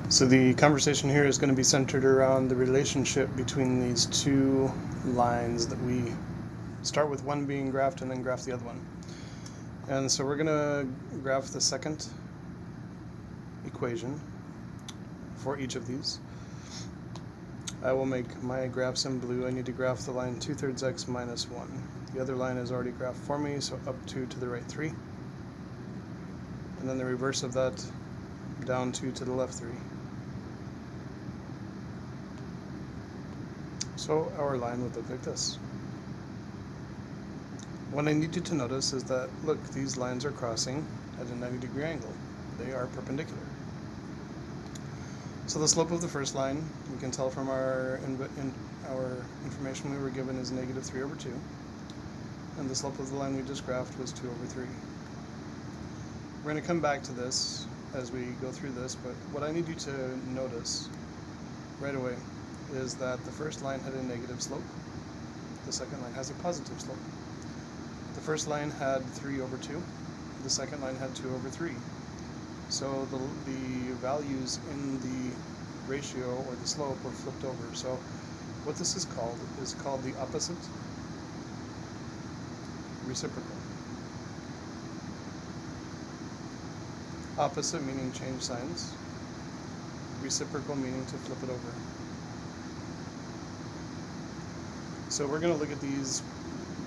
So the conversation here is going to be centered around the relationship between these two lines that we start with one being graphed and then graph the other one. And so we're going to graph the second equation for each of these. I will make my graphs in blue. I need to graph the line 2/3 x minus 1. The other line is already graphed for me, so up 2 to the right 3. And then the reverse of that, down 2 to the left 3. So our line would look like this. What I need you to notice is that, look, these lines are crossing at a 90-degree angle. They are perpendicular. So the slope of the first line, we can tell from our information we were given, is -3/2. And the slope of the line we just graphed was 2/3. We're going to come back to this as we go through this, but what I need you to notice right away is that the first line had a negative slope. The second line has a positive slope. The first line had 3/2. The second line had 2/3. So the values in the ratio or the slope were flipped over. So what this is called the opposite reciprocal. Opposite meaning change signs. Reciprocal meaning to flip it over. So we're going to look at these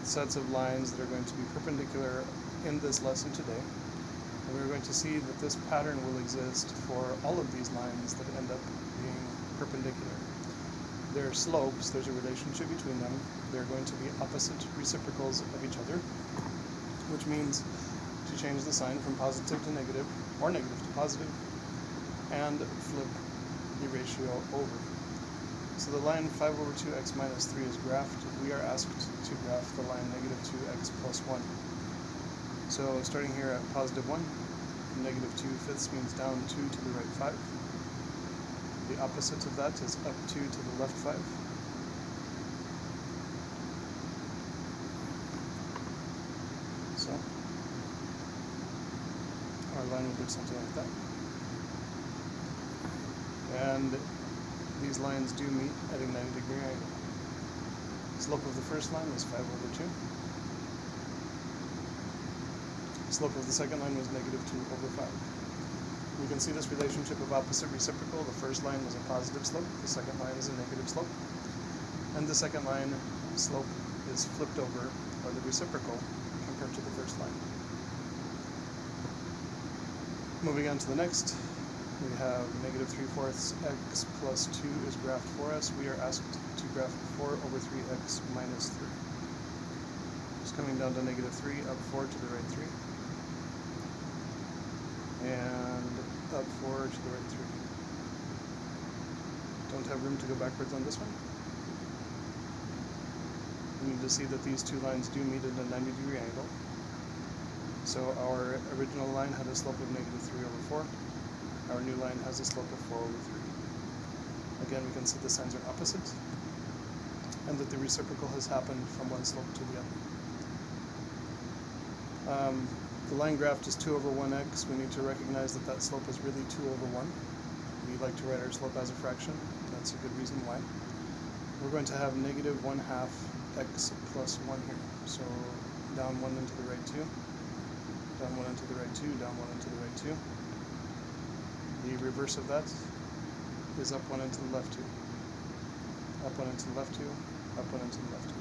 sets of lines that are going to be perpendicular in this lesson today. And we're going to see that this pattern will exist for all of these lines that end up being perpendicular. Their slopes, there's a relationship between them. They're going to be opposite reciprocals of each other, which means to change the sign from positive to negative, or negative to positive, and flip the ratio over. So the line 5/2x minus 3 is graphed. We are asked to graph the line -2x plus 1. So starting here at +1, -2/5 means down 2 to the right 5. The opposite of that is up 2 to the left 5. So our line would look something like that. And these lines do meet at a 90-degree angle. Slope of the first line was 5/2. Slope of the second line was -2/5. We can see this relationship of opposite reciprocal. The first line was a positive slope, the second line is a negative slope. And the second line slope is flipped over, or the reciprocal, compared to the first line. Moving on to the next, we have -3/4 x plus 2 is graphed for us. We are asked to graph 4/3x minus 3. Just coming down to -3, up 4 to the right 3. And up 4 to the right 3. Don't have room to go backwards on this one. We need to see that these two lines do meet at a 90-degree angle. So our original line had a slope of -3/4. Our new line has a slope of 4/3. Again, we can see the signs are opposite, and that the reciprocal has happened from one slope to the other. The line graphed is 2/1x. We need to recognize that that slope is really 2/1. We like to write our slope as a fraction. That's a good reason why. We're going to have -1/2 x plus 1 here. So down 1 into the right 2, down 1 into the right 2, down 1 into the right 2. The reverse of that is up 1 into the left 2. Up 1 into the left 2, up 1 into the left 2.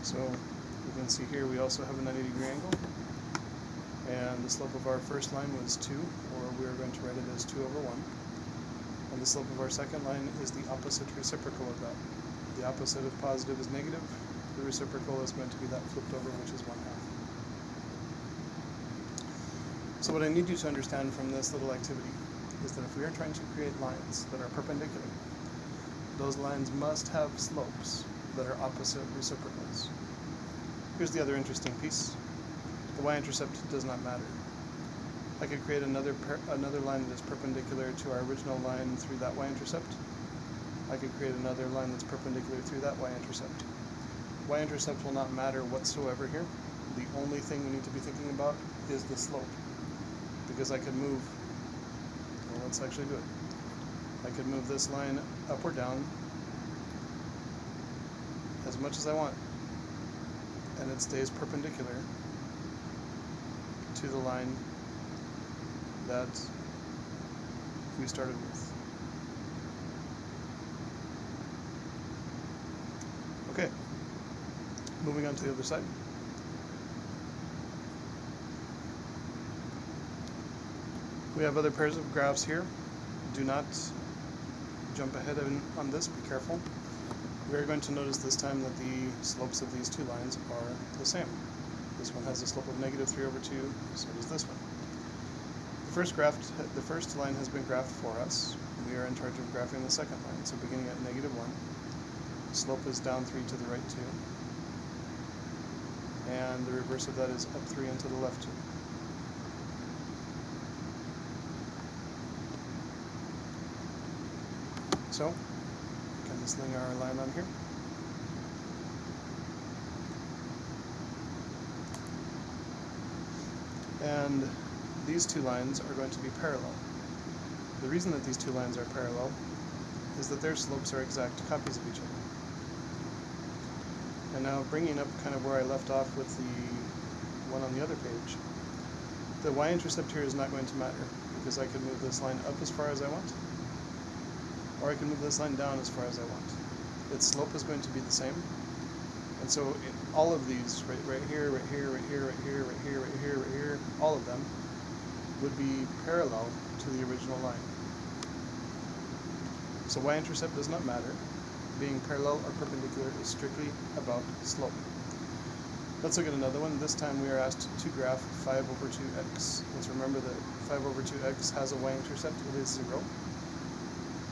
So you can see here we also have a 90-degree angle. And the slope of our first line was 2, or we are going to write it as 2/1. And the slope of our second line is the opposite reciprocal of that. The opposite of positive is negative. The reciprocal is going to be that flipped over, which is 1/2. So what I need you to understand from this little activity is that if we are trying to create lines that are perpendicular, those lines must have slopes that are opposite reciprocals. Here's the other interesting piece. The y-intercept does not matter. I could create another line that is perpendicular to our original line through that y-intercept. I could create another line that's perpendicular through that y-intercept. y-intercept will not matter whatsoever here. The only thing we need to be thinking about is the slope, because I could move, well, let's actually do it. I could move this line up or down as much as I want, and it stays perpendicular to the line that we started with. Okay, moving on to the other side. We have other pairs of graphs here. Do not jump ahead on this, be careful. We're going to notice this time that the slopes of these two lines are the same. This one has a slope of -3/2, so does this one. The first line has been graphed for us. We are in charge of graphing the second line, so beginning at -1. Slope is down 3 to the right 2. And the reverse of that is up 3 and to the left 2. So, kind of sling our line on here. And these two lines are going to be parallel. The reason that these two lines are parallel is that their slopes are exact copies of each other. And now bringing up kind of where I left off with the one on the other page, the y-intercept here is not going to matter, because I can move this line up as far as I want, or I can move this line down as far as I want. Its slope is going to be the same. And so all of these, right here, right here, right here, right here, right here, right here, right here, all of them would be parallel to the original line. So y-intercept does not matter. Being parallel or perpendicular is strictly about slope. Let's look at another one. This time we are asked to graph 5/2x. Let's remember that 5/2x has a y-intercept. It is 0.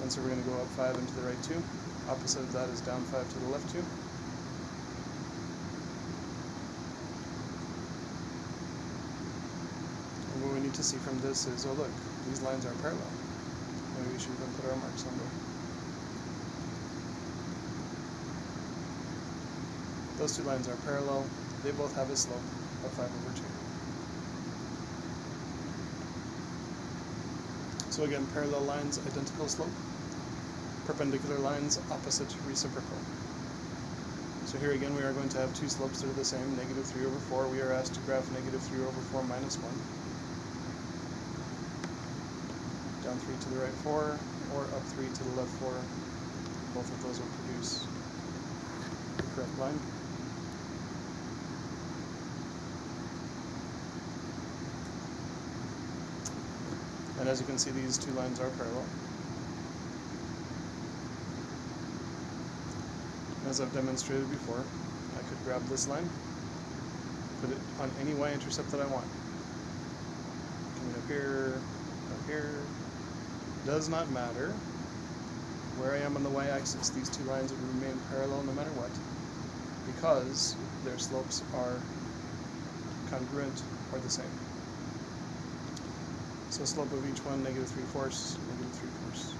And so we're going to go up 5 and to the right 2. Opposite of that is down 5 to the left 2. And what we need to see from this is, oh look, these lines are parallel. Maybe we should even put our marks somewhere. Those two lines are parallel. They both have a slope of 5/2. So again, parallel lines, identical slope. Perpendicular lines, opposite reciprocal. So here again we are going to have two slopes that are the same, -3/4. We are asked to graph -3/4 minus 1. Down 3 to the right 4, or up 3 to the left 4. Both of those will produce the correct line. And as you can see, these two lines are parallel. As I've demonstrated before, I could grab this line, put it on any y-intercept that I want. Coming up here, does not matter where I am on the y-axis. These two lines would remain parallel no matter what, because their slopes are congruent or the same. So slope of each one, -3/4, -3/4.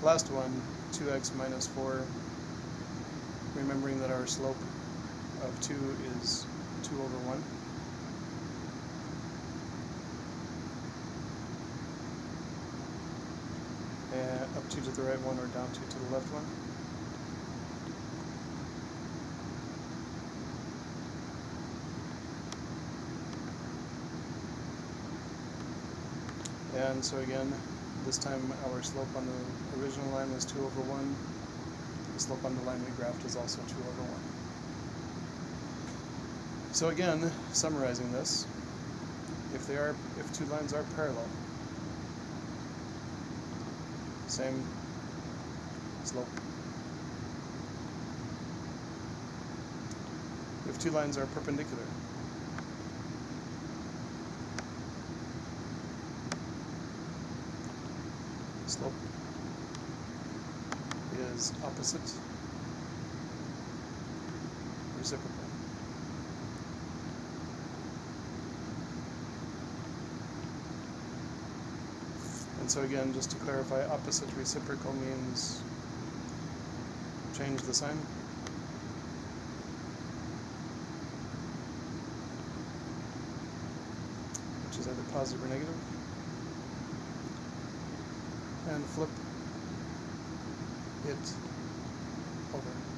Last one, 2x minus 4. Remembering that our slope of 2 is 2/1. And up 2 to the right 1 or down 2 to the left 1. And so again, this time our slope on the original line was 2/1. The slope on the line we graphed is also 2/1. So again, summarizing this, if two lines are parallel, same slope. If two lines are perpendicular, slope is opposite reciprocal. And so again, just to clarify, opposite reciprocal means change the sign. which is either positive or negative, and flip it over.